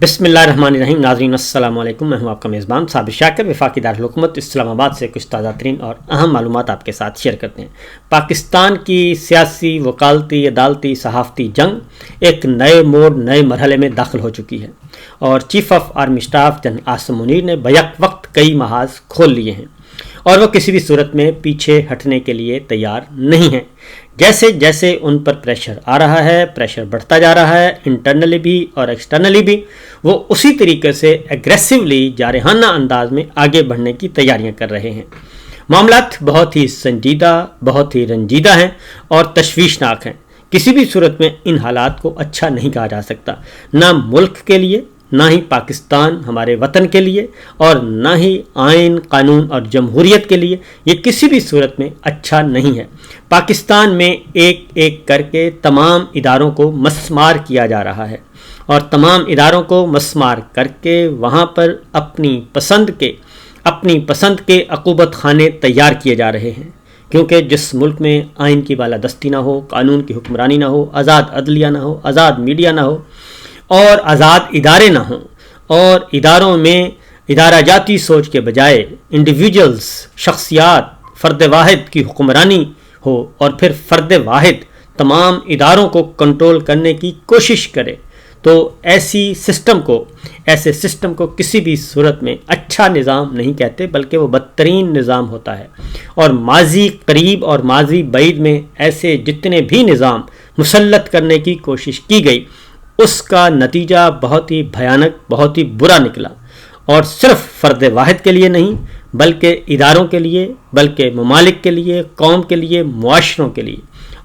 बिस्मिल्लाहिर्रहमानिर्रहीम। नाज़रीन अस्सलाम वालेकुम। मैं हूं आपका मेज़बान साबिर शाकिर। वफाकी दारुल हुकूमत इस्लामाबाद से कुछ ताज़ा तरीन और अहम मालूमात आपके साथ शेयर करते हैं। पाकिस्तान की सियासी, वकालती, अदालती, सहाफ़ती जंग एक नए मोड़, नए मरहले में दाखिल हो चुकी है और chief of army staff general Asim Munir ने बैक वक्त कई महाज खोल लिए हैं और वो किसी भी सूरत में पीछे हटने के लिए तैयार नहीं हैं। जैसे जैसे उन पर प्रेशर आ रहा है, प्रेशर बढ़ता जा रहा है, इंटरनली भी और एक्सटर्नली भी, वो उसी तरीके से एग्रेसिवली जारहाना अंदाज में आगे बढ़ने की तैयारियां कर रहे हैं। मामलात बहुत ही संजीदा, बहुत ही रंजीदा हैं और तशवीशनाक हैं। किसी भी सूरत में इन हालात को अच्छा नहीं कहा जा सकता, ना मुल्क के लिए, ना ही पाकिस्तान हमारे वतन के लिए, और ना ही आइन, कानून और जमहूरियत के लिए ये किसी भी सूरत में अच्छा नहीं है। पाकिस्तान में एक एक करके तमाम इदारों को मस्मार किया जा रहा है और तमाम इदारों को मस्मार करके वहाँ पर अपनी पसंद के अक़ूबत खाने तैयार किए जा रहे हैं। क्योंकि जिस मुल्क में आइन की बालादस्ती ना हो, कानून की हुक्मरानी ना हो, आज़ाद अदलिया ना हो, आज़ाद मीडिया ना हो और आज़ाद इदारे ना हों, और इदारों में इदारा जाती सोच के बजाय इंडिविजुअल्स, शख्सियात, फ़र्द वाहिद की हुक्मरानी हो और फिर फ़र्द वाहिद तमाम इदारों को कंट्रोल करने की कोशिश करे, तो ऐसे सिस्टम को किसी भी सूरत में अच्छा निज़ाम नहीं कहते, बल्कि वो बदतरीन निज़ाम होता है। और माजी करीब और माजी बैद में ऐसे जितने भी निज़ाम मुसल्लत करने की कोशिश की गई, उसका नतीजा बहुत ही भयानक, बहुत ही बुरा निकला। और सिर्फ फ़र्द वाहिद के लिए नहीं, बल्कि इदारों के लिए, बल्कि ममालिक के लिए, कौम के लिए, मुआशरों के लिए।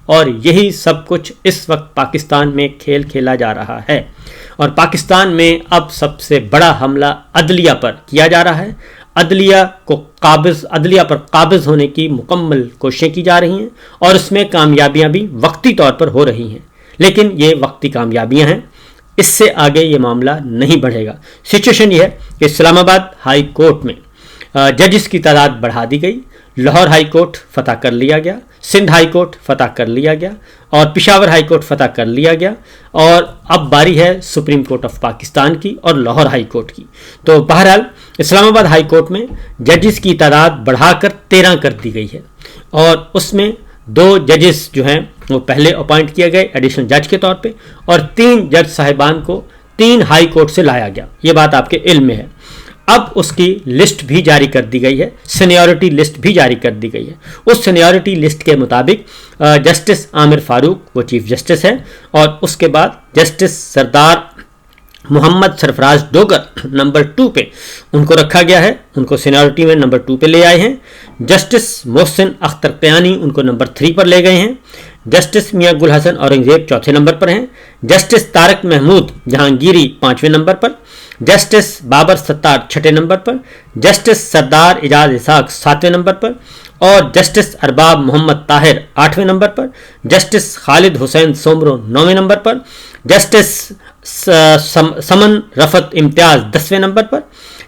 और यही सब कुछ इस वक्त पाकिस्तान में खेल खेला जा रहा है। और पाकिस्तान में अब सबसे बड़ा हमला अदलिया पर किया जा रहा है। अदलिया पर काबिज़ होने की मुकम्मल कोशिशें की जा रही हैं और उसमें कामयाबियां भी वक्ती तौर पर हो रही हैं, लेकिन ये वक्ती कामयाबियां हैं, इससे आगे ये मामला नहीं बढ़ेगा। सिचुएशन ये है कि इस्लामाबाद हाई कोर्ट में जजेस की तादाद बढ़ा दी गई, लाहौर हाई कोर्ट फ़तह कर लिया गया, सिंध हाई कोर्ट फ़तह कर लिया गया और पेशावर हाई कोर्ट फ़तह कर लिया गया, और अब बारी है सुप्रीम कोर्ट ऑफ पाकिस्तान की और लाहौर हाई कोर्ट की। तो बहरहाल इस्लामाबाद हाई कोर्ट में जजेस की तादाद बढ़ाकर 13 कर दी गई है और उसमें 2 जजेस जो हैं वो पहले अपॉइंट किए गए एडिशनल जज के तौर पे, और 3 जज साहिबान को 3 हाई कोर्ट से लाया गया। ये बात आपके इल्म में है। अब उसकी लिस्ट भी जारी कर दी गई है, सीनियरिटी लिस्ट भी जारी कर दी गई है। उस सीनियरिटी लिस्ट के मुताबिक जस्टिस आमिर फारूक वो चीफ जस्टिस है, और उसके बाद जस्टिस सरदार मोहम्मद सरफराज डोगर नंबर 2 पे उनको रखा गया है, उनको सीनियरिटी में नंबर 2 पे ले आए हैं। जस्टिस मोहसिन अख्तर क़यानी उनको नंबर 3 पर ले गए हैं। जस्टिस मियां गुल हसन औरंगज़ेब चौथे नंबर पर हैं। जस्टिस तारक महमूद जहांगीरी 5वें नंबर पर। जस्टिस बाबर सत्तार 6ठे नंबर पर। जस्टिस सरदार इजाज इसाक 7वें नंबर पर और जस्टिस अरबाब मोहम्मद ताहिर 8वें नंबर पर। जस्टिस खालिद हुसैन सोमरो 9वें नंबर पर। जस्टिस समन रफत इम्तियाज़ 10वें नंबर पर।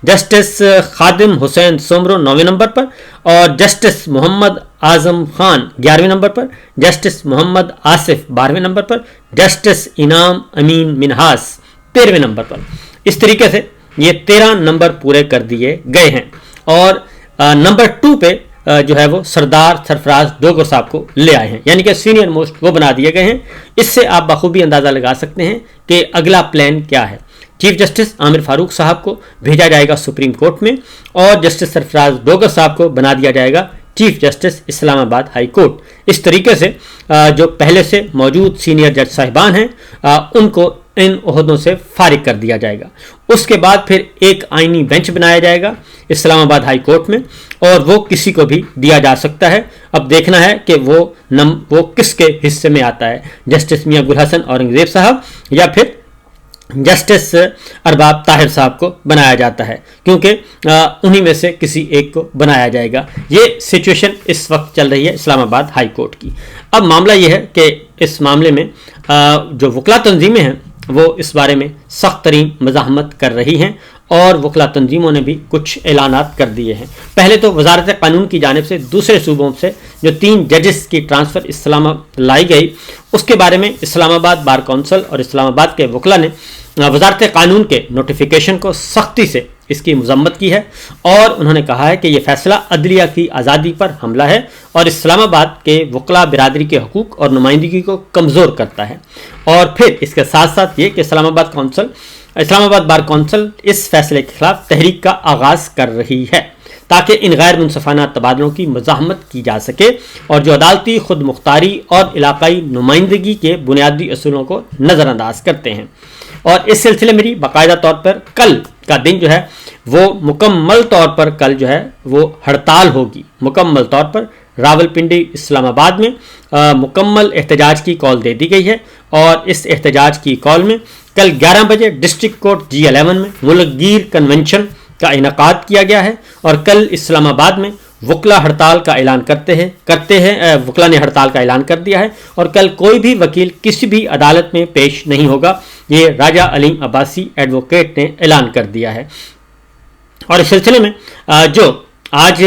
जस्टिस खादिम हुसैन सोमरो 9वें नंबर पर और जस्टिस मोहम्मद आज़म खान 11वें नंबर पर। जस्टिस मोहम्मद आसिफ 12वें नंबर पर। जस्टिस इनाम अमीन मिनहास 13वें नंबर पर। इस तरीके से ये 13 नंबर पूरे कर दिए गए हैं और नंबर 2 पे जो है वो सरदार सरफराज डोगर साहब को ले आए हैं, यानी कि सीनियर मोस्ट वो बना दिए गए हैं। इससे आप बखूबी अंदाज़ा लगा सकते हैं कि अगला प्लान क्या है। चीफ जस्टिस आमिर फारूक साहब को भेजा जाएगा सुप्रीम कोर्ट में और जस्टिस सरफराज डोगर साहब को बना दिया जाएगा chief justice Islamabad high court. इस तरीके से जो पहले से मौजूद सीनियर जज साहिबान हैं उनको इन ओहदों से फारिग कर दिया जाएगा। उसके बाद फिर एक आइनी बेंच बनाया जाएगा इस्लामाबाद हाई कोर्ट में और वो किसी को भी दिया जा सकता है। अब देखना है कि वो किसके हिस्से में आता है, जस्टिस मियां गुल हसन औरंगज़ेब साहब या फिर जस्टिस अरबाब ताहिर साहब को बनाया जाता है, क्योंकि उन्हीं में से किसी एक को बनाया जाएगा। ये सिचुएशन इस वक्त चल रही है इस्लामाबाद हाई कोर्ट की। अब मामला ये है कि इस मामले में जो वकला तंजीमें हैं वो इस बारे में सख्त तरीन मज़ाहमत कर रही हैं और वकला तंजीमों ने भी कुछ ऐलानात कर दिए हैं। पहले तो वजारत कानून की जानिब से दूसरे सूबों से जो 3 जजेस की ट्रांसफ़र इस्लामाबाद लाई गई, उसके बारे में इस्लामाबाद बार कौंसिल और इस्लामाबाद के वकला ने वजारत कानून के नोटिफिकेशन को सख्ती से इसकी मजम्मत की है और उन्होंने कहा है कि यह फैसला अदलिया की आज़ादी पर हमला है और इस्लामाबाद के वकला बिरादरी के हकूक़ और नुमाइंदगी को कमज़ोर करता है। और फिर इसके साथ साथ ये कि इस्लामाबाद बार कौंसिल इस फैसले के खिलाफ तहरीक का आगाज़ कर रही है ताकि इन गैर मुनसफाना तबादलों की मज़ाहमत की जा सके और जो अदालती खुद मुख्तारी और इलाकाई नुमाइंदगी के बुनियादी असूलों को नज़रअंदाज करते हैं। और इस सिलसिले में भी बाकायदा तौर पर कल का दिन जो है वो मुकम्मल तौर पर कल जो है वो हड़ताल होगी। मुकम्मल तौर पर रावलपिंडी इस्लामाबाद में मुकम्मल एहतजाज की कॉल दे दी गई है और इस एहतजाज की कॉल में कल 11 बजे डिस्ट्रिक्ट कोर्ट G11 में मुल्कगीर कन्वेंशन का इनकाद किया गया है और कल इस्लामाबाद में वकला हड़ताल का ऐलान वकला ने हड़ताल का ऐलान कर दिया है और कल कोई भी वकील किसी भी अदालत में पेश नहीं होगा, ये राजा अलीम अब्बासी एडवोकेट ने ऐलान कर दिया है। और इस सिलसिले में जो आज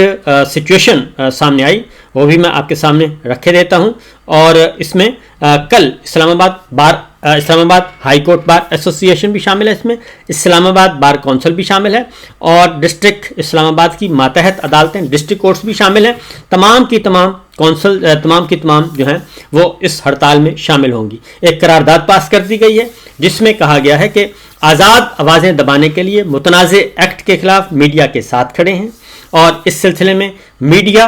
सिचुएशन सामने आई वो भी मैं आपके सामने रखे देता हूँ और इसमें कल Islamabad high court bar association भी शामिल है, इसमें इस्लामाबाद बार कौंसिल भी शामिल है और डिस्ट्रिक्ट इस्लामाबाद की मातहत अदालतें डिस्ट्रिक्ट कोर्ट्स भी शामिल हैं। तमाम की तमाम जो हैं वो इस हड़ताल में शामिल होंगी। एक करारदाद पास कर दी गई है जिसमें कहा गया है कि आज़ाद आवाज़ें दबाने के लिए मुतनाज़े एक्ट के खिलाफ मीडिया के साथ खड़े हैं और इस सिलसिले में मीडिया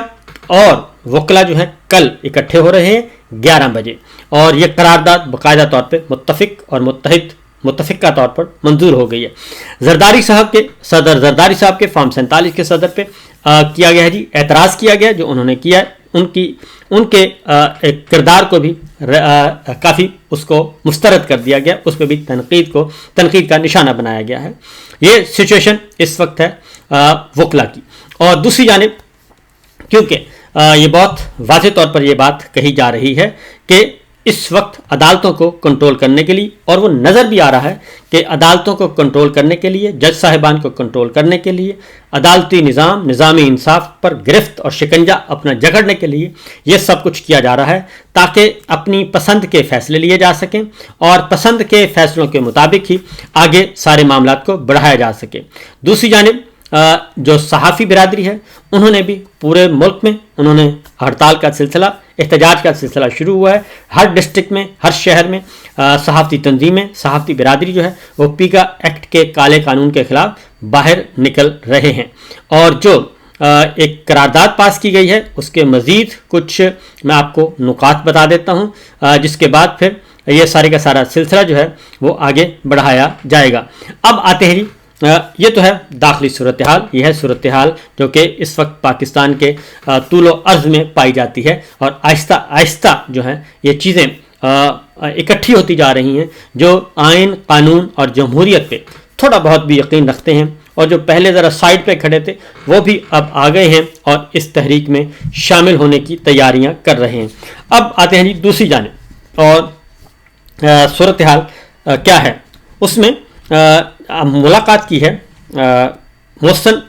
और वकला जो है कल इकट्ठे हो रहे हैं 11 बजे और ये करारदाद बाकायदा तौर पे मुत्तफ़िक़ा तौर पर मंजूर हो गई है। जरदारी साहब के फॉर्म 47 के सदर पे किया गया है जी, एतराज़ किया गया जो उन्होंने किया है। उनके एक किरदार को भी काफ़ी उसको मुस्तरद कर दिया गया, उस पर भी तनकीद का निशाना बनाया गया है। ये सिचुएशन इस वक्त है वकला की। और दूसरी जानिब क्योंकि ये बहुत वाज़ेह तौर पर ये बात कही जा रही है कि इस वक्त अदालतों को कंट्रोल करने के लिए, और वो नज़र भी आ रहा है कि अदालतों को कंट्रोल करने के लिए, जज साहिबान को कंट्रोल करने के लिए, अदालती निज़ामी इंसाफ पर गिरफ्त और शिकंजा अपना जकड़ने के लिए ये सब कुछ किया जा रहा है ताकि अपनी पसंद के फ़ैसले लिए जा सकें और पसंद के फ़ैसलों के मुताबिक ही आगे सारे मामलात को बढ़ाया जा सके। दूसरी जानिब जो सहाफ़ी बिरादरी है उन्होंने भी पूरे मुल्क में उन्होंने हड़ताल का सिलसिला, एहतजाज का सिलसिला शुरू हुआ है। हर डिस्ट्रिक्ट में, हर शहर में सहाफ़ती तंजीमें, सहाफ़ती बिरादरी जो है वो पीका एक्ट के काले कानून के ख़िलाफ़ बाहर निकल रहे हैं। और जो एक करारदाद पास की गई है उसके मज़ीद कुछ मैं आपको नुकात बता देता हूँ, जिसके बाद फिर ये सारे का सारा सिलसिला जो है वो आगे बढ़ाया जाएगा। अब आते हैं जी, ये तो है दाखिली सूरत हाल, ये है सूरत हाल जो कि इस वक्त पाकिस्तान के तूलो अर्ज़ में पाई जाती है और आहिस्ता आहिस्ता जो है ये चीज़ें इकट्ठी होती जा रही हैं। जो आइन, कानून और जमहूरियत पे थोड़ा बहुत भी यकीन रखते हैं और जो पहले ज़रा साइड पे खड़े थे वो भी अब आ गए हैं और इस तहरीक में शामिल होने की तैयारियां कर रहे हैं। अब आते हैं जी दूसरी जानिब, और सूरत हाल क्या है उसमें मुलाकात की है मोहसिन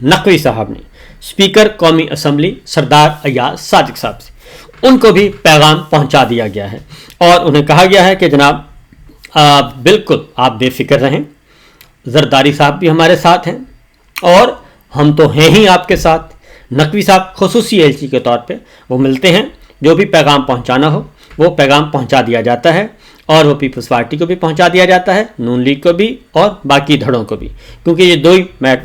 नकवी साहब ने स्पीकर कौमी असम्बली सरदार अय्याज सादिक साहब से। उनको भी पैगाम पहुंचा दिया गया है और उन्हें कहा गया है कि जनाब बिल्कुल आप बेफिक्र रहें, जरदारी साहब भी हमारे साथ हैं और हम तो हैं ही आपके साथ। नकवी साहब खुसूसी एलची के तौर पे वो मिलते हैं, जो भी पैगाम पहुंचाना हो वो पैगाम पहुंचा दिया जाता है और वो पीपल्स पार्टी को भी पहुंचा दिया जाता है, नून लीग को भी और बाकी धड़ों को भी, क्योंकि ये दो ही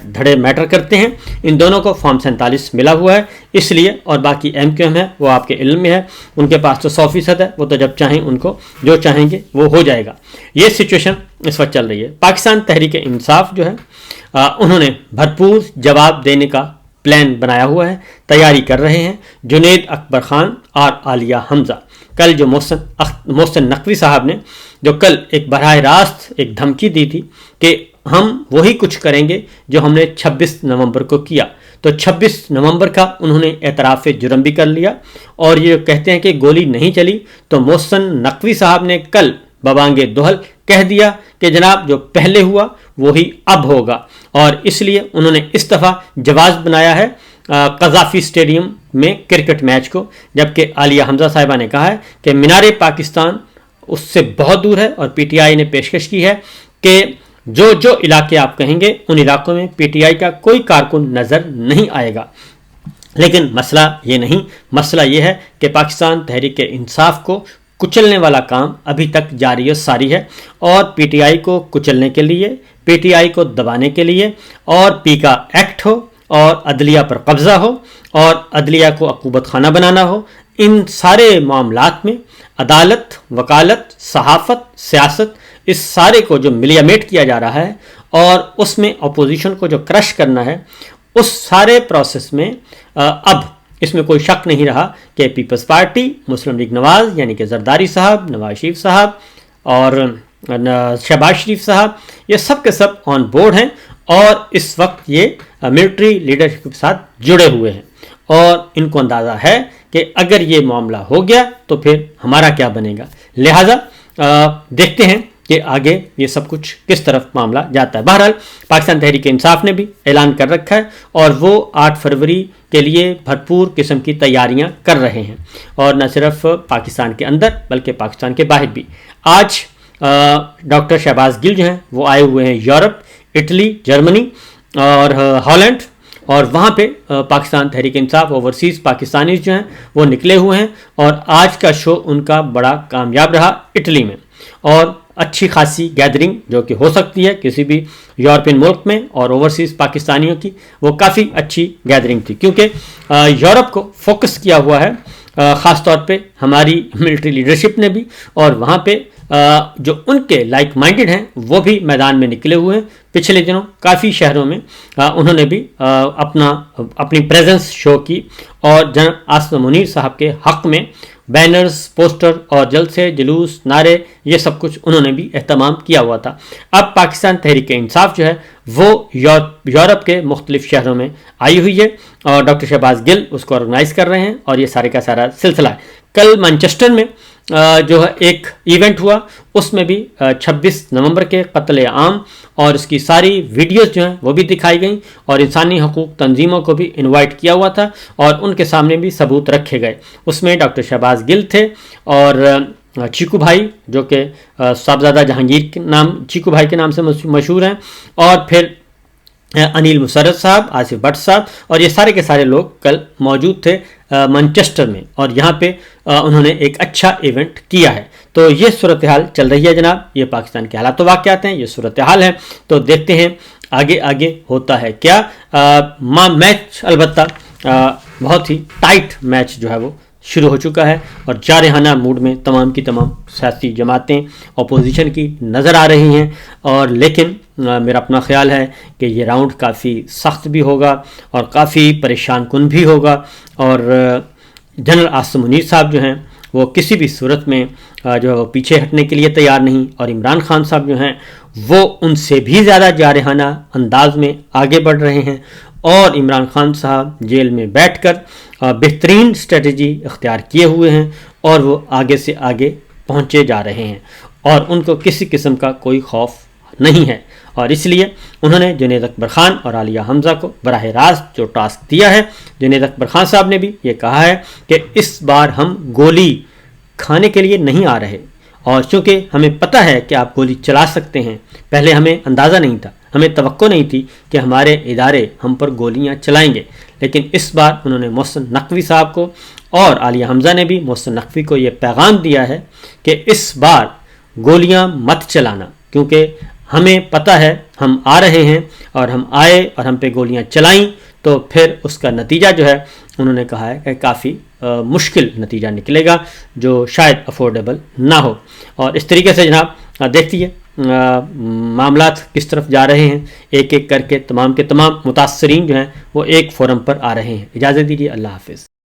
धड़े मैटर करते हैं। इन दोनों को फॉर्म 47 मिला हुआ है इसलिए, और बाकी MQM है वो आपके इल्म में है, उनके पास तो 100% है, वो तो जब चाहें उनको जो चाहेंगे वो हो जाएगा। ये सिचुएशन इस वक्त चल रही है। पाकिस्तान तहरीक इंसाफ जो है उन्होंने भरपूर जवाब देने का प्लान बनाया हुआ है, तैयारी कर रहे हैं। जुनैद अकबर खान और आलिया हमजा, कल जो मोहसिन नकवी साहब ने जो कल एक बराह रास्त एक धमकी दी थी कि हम वही कुछ करेंगे जो हमने 26 नवंबर को किया, तो 26 नवंबर का उन्होंने एतराफ़ जुर्म भी कर लिया और ये कहते हैं कि गोली नहीं चली। तो मोहसिन नकवी साहब ने कल बबांगे दोहल कह दिया कि जनाब जो पहले हुआ वही अब होगा, और इसलिए उन्होंने इस दफ़ा जवाज़ बनाया है कज़ाफ़ी स्टेडियम में क्रिकेट मैच को, जबकि आलिया हमजा साहिबा ने कहा है कि मीनार पाकिस्तान उससे बहुत दूर है और PTI ने पेशकश की है کہ جو جو علاقے آپ کہیں گے ان علاقوں میں پی ٹی آئی کا کوئی کارکن نظر نہیں آئے گا. لیکن مسئلہ یہ نہیں، مسئلہ یہ ہے کہ پاکستان تحریک انصاف کو کچلنے والا کام ابھی تک جاری و ساری ہے، اور پی ٹی آئی کو کچلنے کے لیے، پی ٹی آئی کو دبانے کے لیے، اور پی کا ایکٹ ہو اور عدلیہ پر قبضہ ہو اور عدلیہ کو عقوبت خانہ بنانا ہو، ان سارے معاملات میں عدالت، وکالت، صحافت، سیاست، اس سارے کو جو ملیامیٹ کیا جا رہا ہے اور اس میں اپوزیشن کو جو کرش کرنا ہے، اس سارے پروسیس میں اب اس میں کوئی شک نہیں رہا کہ پیپلز پارٹی، مسلم لیگ نواز یعنی کہ زرداری صاحب، نواز شریف صاحب اور شہباز شریف صاحب، یہ سب کے سب آن بورڈ ہیں اور اس وقت یہ ملٹری لیڈرشپ کے ساتھ جڑے ہوئے ہیں، اور ان کو اندازہ ہے کہ اگر یہ معاملہ ہو گیا تو پھر ہمارا کیا بنے گا. لہٰذا دیکھتے ہیں کہ آگے یہ سب کچھ کس طرف معاملہ جاتا ہے. بہرحال پاکستان تحریک انصاف نے بھی اعلان کر رکھا ہے اور وہ 8 فروری کے لیے بھرپور قسم کی تیاریاں کر رہے ہیں، اور نہ صرف پاکستان کے اندر بلکہ پاکستان کے باہر بھی. آج ڈاکٹر شہباز گل جو ہیں وہ آئے ہوئے ہیں یورپ، اٹلی، جرمنی اور ہالینڈ، اور وہاں پہ پاکستان تحریک انصاف اوورسیز پاکستانیز جو ہیں وہ نکلے ہوئے ہیں، اور آج کا شو ان کا بڑا کامیاب رہا اٹلی میں، اور اچھی خاصی گیدرنگ جو کہ ہو سکتی ہے کسی بھی یورپین ملک میں، اور اوورسیز پاکستانیوں کی وہ کافی اچھی گیدرنگ تھی، کیونکہ یورپ کو فوکس کیا ہوا ہے خاص طور پہ ہماری ملٹری لیڈرشپ نے بھی، اور وہاں پہ جو ان کے لائک مائنڈڈ ہیں وہ بھی میدان میں نکلے ہوئے ہیں. پچھلے دنوں کافی شہروں میں انہوں نے بھی اپنی پریزنس شو کی، اور جنرل عاصم منیر صاحب کے حق میں بینرز، پوسٹر اور جلسے، جلوس، نعرے، یہ سب کچھ انہوں نے بھی اہتمام کیا ہوا تھا. اب پاکستان تحریک انصاف جو ہے وہ یورپ کے مختلف شہروں میں آئی ہوئی ہے، اور ڈاکٹر شہباز گل اس کو آرگنائز کر رہے ہیں، اور یہ سارے کا سارا سلسلہ ہے. کل مانچسٹر میں جو ہے ایک ایونٹ ہوا، اس میں بھی 26 نومبر کے قتل عام اور اس کی ساری ویڈیوز جو ہیں وہ بھی دکھائی گئیں، اور انسانی حقوق تنظیموں کو بھی انوائٹ کیا ہوا تھا اور ان کے سامنے بھی ثبوت رکھے گئے. اس میں ڈاکٹر شہباز گل تھے، اور چیکو بھائی جو کہ صاحبزادہ جہانگیر کے نام، چیکو بھائی کے نام سے مشہور ہیں، اور پھر انیل مسرت صاحب، آصف بٹ صاحب، اور یہ سارے کے سارے لوگ کل موجود تھے مانچسٹر میں، اور یہاں پہ انہوں نے ایک اچھا ایونٹ کیا ہے. تو یہ صورتحال چل رہی ہے جناب، یہ پاکستان کے حالات و واقعات ہیں، یہ صورتحال ہے. تو دیکھتے ہیں آگے ہوتا ہے کیا. میچ البتہ بہت ہی ٹائٹ میچ جو ہے وہ شروع ہو چکا ہے، اور جارحانہ موڈ میں تمام کی تمام سیاسی جماعتیں اپوزیشن کی نظر آ رہی ہیں، اور لیکن میرا اپنا خیال ہے کہ یہ راؤنڈ کافی سخت بھی ہوگا اور کافی پریشان کن بھی ہوگا، اور جنرل عاصم منیر صاحب جو ہیں وہ کسی بھی صورت میں جو ہے وہ پیچھے ہٹنے کے لیے تیار نہیں، اور عمران خان صاحب جو ہیں وہ ان سے بھی زیادہ جارحانہ انداز میں آگے بڑھ رہے ہیں، اور عمران خان صاحب جیل میں بیٹھ کر بہترین اسٹریٹجی اختیار کیے ہوئے ہیں، اور وہ آگے سے آگے پہنچے جا رہے ہیں، اور ان کو کسی قسم کا کوئی خوف نہیں ہے. اور اس لیے انہوں نے جنید اکبر خان اور عالیہ حمزہ کو براہ راست جو ٹاسک دیا ہے، جنید اکبر خان صاحب نے بھی یہ کہا ہے کہ اس بار ہم گولی کھانے کے لیے نہیں آ رہے، اور چونکہ ہمیں پتہ ہے کہ آپ گولی چلا سکتے ہیں، پہلے ہمیں اندازہ نہیں تھا، ہمیں توقع نہیں تھی کہ ہمارے ادارے ہم پر گولیاں چلائیں گے، لیکن اس بار انہوں نے محسن نقوی صاحب کو، اور عالیہ حمزہ نے بھی محسن نقوی کو یہ پیغام دیا ہے کہ اس بار گولیاں مت چلانا، کیونکہ ہمیں پتہ ہے ہم آ رہے ہیں، اور ہم آئے اور ہم پہ گولیاں چلائیں تو پھر اس کا نتیجہ جو ہے انہوں نے کہا ہے کہ کافی مشکل نتیجہ نکلے گا، جو شاید افورڈیبل نہ ہو. اور اس طریقے سے جناب دیکھیے معاملات کس طرف جا رہے ہیں، ایک ایک کر کے تمام کے تمام متاثرین جو ہیں وہ ایک فورم پر آ رہے ہیں. اجازت دیجیے، اللہ حافظ.